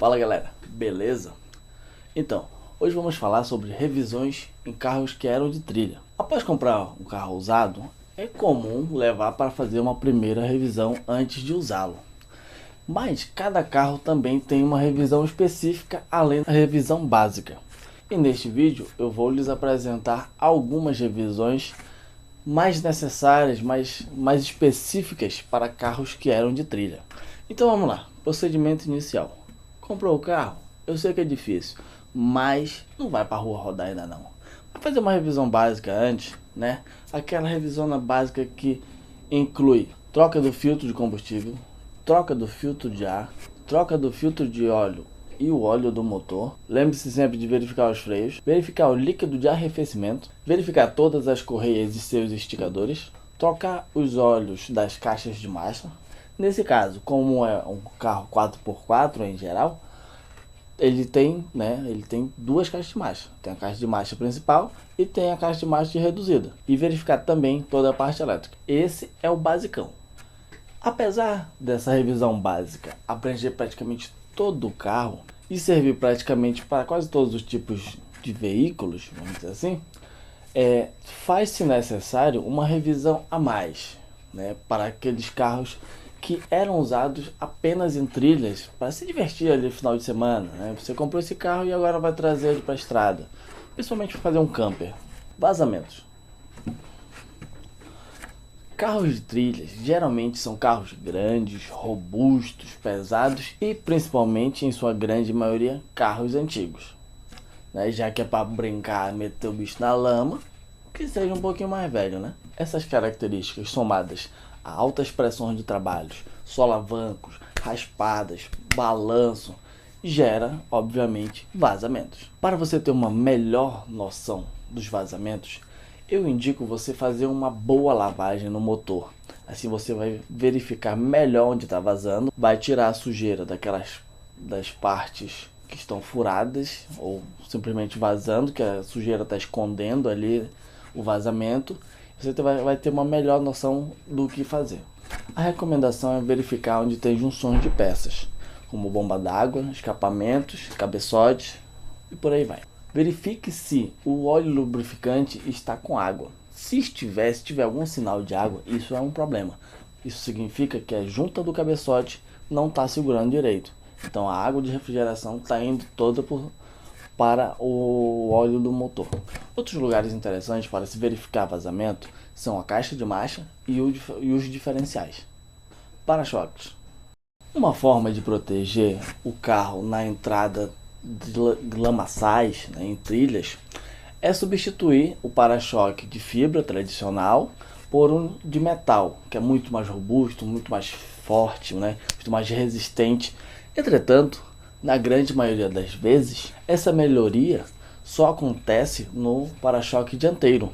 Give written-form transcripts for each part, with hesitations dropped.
Fala galera, beleza? Então, hoje vamos falar sobre revisões em carros que eram de trilha. Após comprar um carro usado, é comum levar para fazer uma primeira revisão antes de usá-lo. Mas cada carro também tem uma revisão específica além da revisão básica. E neste vídeo eu vou lhes apresentar algumas revisões mais necessárias, mais específicas para carros que eram de trilha. Então vamos lá, procedimento inicial. Comprou o carro? Eu sei que é difícil, mas não vai para a rua rodar ainda não. Vai fazer uma revisão básica antes, né? Aquela revisão básica que inclui troca do filtro de combustível, troca do filtro de ar, troca do filtro de óleo e o óleo do motor. Lembre-se sempre de verificar os freios, verificar o líquido de arrefecimento, verificar todas as correias e seus esticadores, trocar os óleos das caixas de marcha. Nesse caso, como é um carro 4x4 em geral, ele tem duas caixas de marcha. Tem a caixa de marcha principal e tem a caixa de marcha reduzida. E verificar também toda a parte elétrica. Esse é o basicão. Apesar dessa revisão básica abranger praticamente todo o carro e servir praticamente para quase todos os tipos de veículos, vamos dizer assim, faz-se necessário uma revisão a mais, né, para aqueles carros que eram usados apenas em trilhas para se divertir ali no final de semana, né? Você comprou esse carro e agora vai trazer ele para a estrada, principalmente para fazer um camper. Vazamentos. Carros de trilhas geralmente são carros grandes, robustos, pesados e principalmente, em sua grande maioria, carros antigos, né? Já que é para brincar, meter o bicho na lama, que seja um pouquinho mais velho, né? Essas características somadas a altas pressões de trabalhos, solavancos, raspadas, balanço, gera, obviamente, vazamentos. Para você ter uma melhor noção dos vazamentos, eu indico você fazer uma boa lavagem no motor. Assim você vai verificar melhor onde está vazando, vai tirar a sujeira das partes que estão furadas ou simplesmente vazando, que a sujeira está escondendo ali o vazamento. Você vai ter uma melhor noção do que fazer. A recomendação é verificar onde tem junções de peças, como bomba d'água, escapamentos, cabeçotes e por aí vai. Verifique se o óleo lubrificante está com água. Se tiver algum sinal de água, isso é um problema. Isso significa que a junta do cabeçote não está segurando direito. Então a água de refrigeração está indo toda para o óleo do motor. Outros lugares interessantes para se verificar vazamento são a caixa de marcha e os diferenciais. Para-choques. Uma forma de proteger o carro na entrada de lamaçais, né, em trilhas, é substituir o para-choque de fibra tradicional por um de metal, que é muito mais robusto, muito mais forte, né, muito mais resistente. Entretanto, na grande maioria das vezes, essa melhoria só acontece no para-choque dianteiro.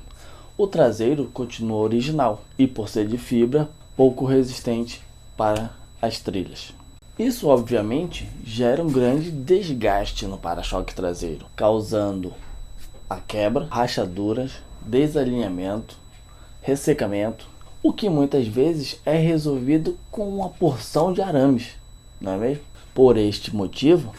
O traseiro continua original e, por ser de fibra, pouco resistente para as trilhas. Isso, obviamente, gera um grande desgaste no para-choque traseiro, causando a quebra, rachaduras, desalinhamento, ressecamento, o que muitas vezes é resolvido com uma porção de arames, não é mesmo? Por este motivo,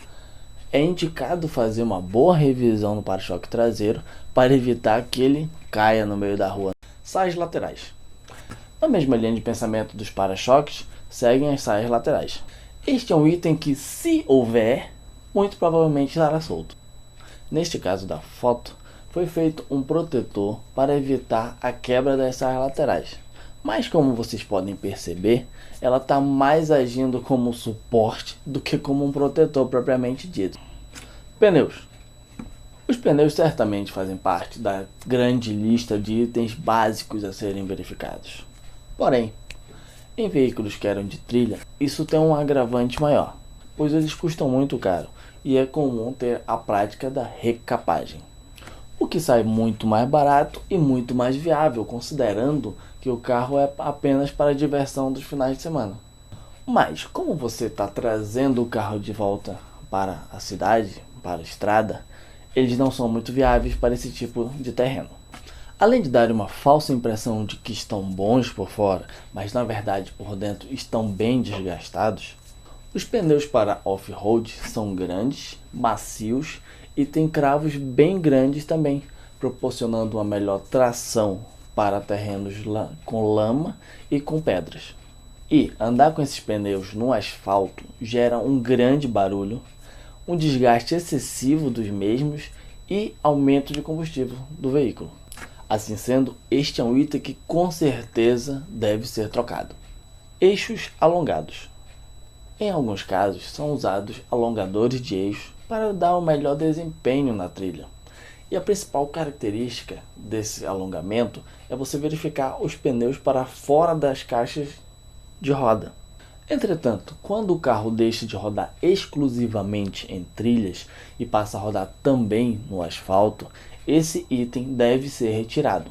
é indicado fazer uma boa revisão no para-choque traseiro para evitar que ele caia no meio da rua. Saias laterais. Na mesma linha de pensamento dos para-choques, seguem as saias laterais. Este é um item que, se houver, muito provavelmente estará solto. Neste caso da foto, foi feito um protetor para evitar a quebra das saias laterais. Mas como vocês podem perceber, ela está mais agindo como suporte do que como um protetor propriamente dito. Pneus. Os pneus certamente fazem parte da grande lista de itens básicos a serem verificados. Porém, em veículos que eram de trilha, isso tem um agravante maior, pois eles custam muito caro e é comum ter a prática da recapagem, o que sai muito mais barato e muito mais viável, considerando que o carro é apenas para a diversão dos finais de semana. Mas como você está trazendo o carro de volta para a cidade, para a estrada, eles não são muito viáveis para esse tipo de terreno. Além de dar uma falsa impressão de que estão bons por fora, mas na verdade por dentro estão bem desgastados, Os pneus para off-road são grandes, macios e têm cravos bem grandes também, proporcionando uma melhor tração para terrenos com lama e com pedras. E andar com esses pneus no asfalto gera um grande barulho, um desgaste excessivo dos mesmos e aumento de combustível do veículo. Assim sendo, este é um item que com certeza deve ser trocado. Eixos alongados. Em alguns casos, são usados alongadores de eixo para dar um melhor desempenho na trilha. E a principal característica desse alongamento é você verificar os pneus para fora das caixas de roda. Entretanto, quando o carro deixa de rodar exclusivamente em trilhas e passa a rodar também no asfalto, esse item deve ser retirado,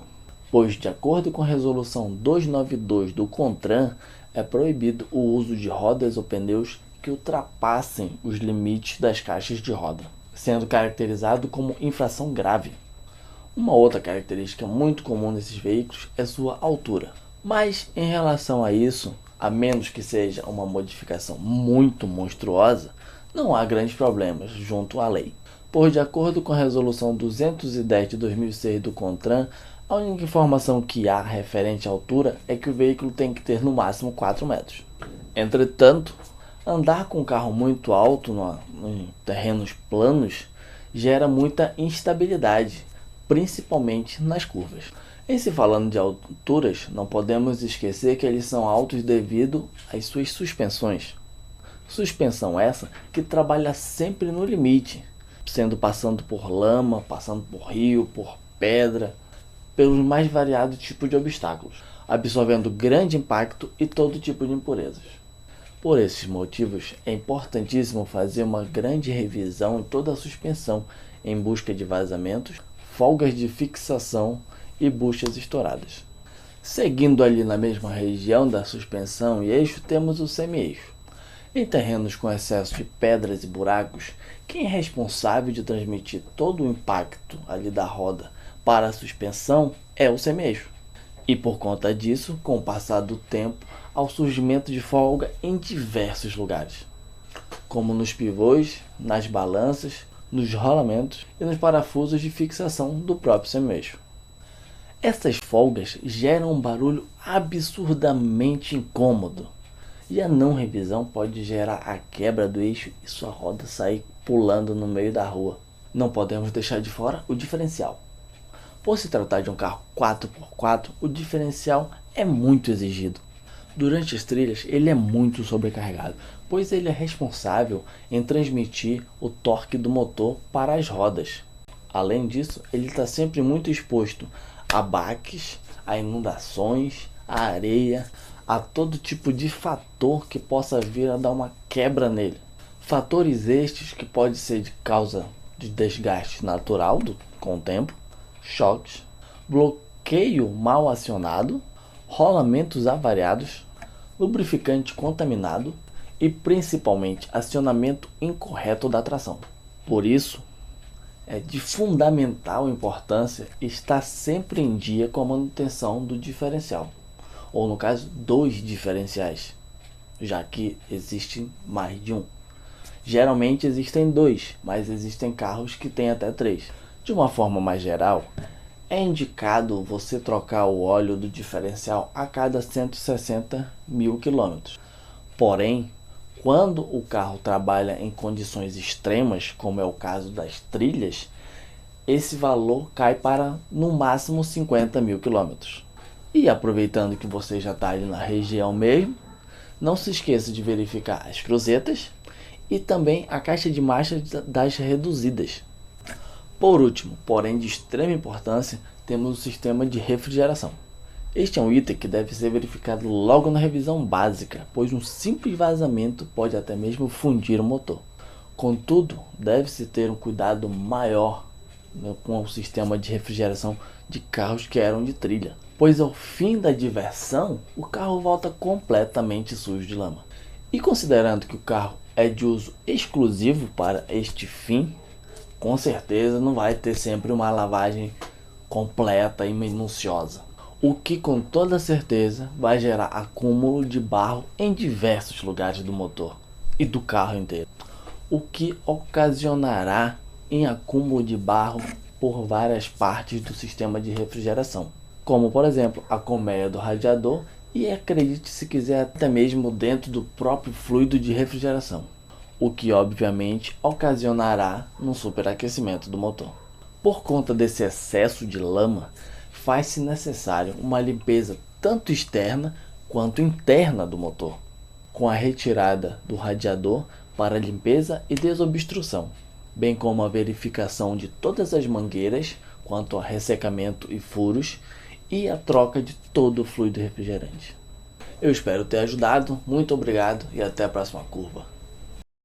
pois de acordo com a resolução 292 do CONTRAN, é proibido o uso de rodas ou pneus que ultrapassem os limites das caixas de roda, sendo caracterizado como infração grave. Uma outra característica muito comum nesses veículos é sua altura. Mas em relação a isso, a menos que seja uma modificação muito monstruosa, não há grandes problemas junto à lei. Pois de acordo com a resolução 210 de 2006 do CONTRAN, a única informação que há referente à altura é que o veículo tem que ter no máximo 4 metros. Entretanto, andar com um carro muito alto em terrenos planos gera muita instabilidade, principalmente nas curvas. Em se falando de alturas, não podemos esquecer que eles são altos devido às suas suspensões. Suspensão essa que trabalha sempre no limite, passando por lama, passando por rio, por pedra, pelos mais variados tipos de obstáculos, absorvendo grande impacto e todo tipo de impurezas. Por esses motivos, é importantíssimo fazer uma grande revisão em toda a suspensão em busca de vazamentos, folgas de fixação e buchas estouradas. Seguindo ali na mesma região da suspensão e eixo, temos o semi-eixo. Em terrenos com excesso de pedras e buracos, quem é responsável de transmitir todo o impacto ali da roda para a suspensão é o semi-eixo. E por conta disso, com o passar do tempo, há o surgimento de folga em diversos lugares, como nos pivôs, nas balanças, nos rolamentos e nos parafusos de fixação do próprio semi-eixo. Essas folgas geram um barulho absurdamente incômodo, e a não revisão pode gerar a quebra do eixo e sua roda sair pulando no meio da rua. Não podemos deixar de fora o diferencial. Por se tratar de um carro 4x4, o diferencial é muito exigido. Durante as trilhas, ele é muito sobrecarregado, pois ele é responsável em transmitir o torque do motor para as rodas. Além disso, ele está sempre muito exposto a baques, a inundações, a areia, a todo tipo de fator que possa vir a dar uma quebra nele. Fatores estes que podem ser de causa de desgaste natural com o tempo, choques, bloqueio mal acionado, rolamentos avariados, lubrificante contaminado e principalmente acionamento incorreto da tração. Por isso, é de fundamental importância estar sempre em dia com a manutenção do diferencial, ou no caso, dos diferenciais, já que existem mais de um. Geralmente existem dois, mas existem carros que têm até três. De uma forma mais geral, é indicado você trocar o óleo do diferencial a cada 160 mil quilômetros. Porém, quando o carro trabalha em condições extremas, como é o caso das trilhas, esse valor cai para no máximo 50 mil quilômetros. E aproveitando que você já está ali na região mesmo, não se esqueça de verificar as cruzetas e também a caixa de marcha das reduzidas. Por último, porém de extrema importância, temos o sistema de refrigeração. Este é um item que deve ser verificado logo na revisão básica, pois um simples vazamento pode até mesmo fundir o motor. Contudo, deve-se ter um cuidado maior com o sistema de refrigeração de carros que eram de trilha, pois ao fim da diversão, o carro volta completamente sujo de lama. E considerando que o carro é de uso exclusivo para este fim, com certeza não vai ter sempre uma lavagem completa e minuciosa, o que com toda certeza vai gerar acúmulo de barro em diversos lugares do motor. e do carro inteiro, o que ocasionará em acúmulo de barro por várias partes do sistema de refrigeração, como por exemplo a colmeia do radiador e, acredite se quiser, até mesmo dentro do próprio fluido de refrigeração, o que obviamente ocasionará um superaquecimento do motor. Por conta desse excesso de lama, faz-se necessário uma limpeza tanto externa quanto interna do motor, com a retirada do radiador para limpeza e desobstrução, bem como a verificação de todas as mangueiras quanto a ressecamento e furos e a troca de todo o fluido refrigerante. Eu espero ter ajudado, muito obrigado e até a próxima curva.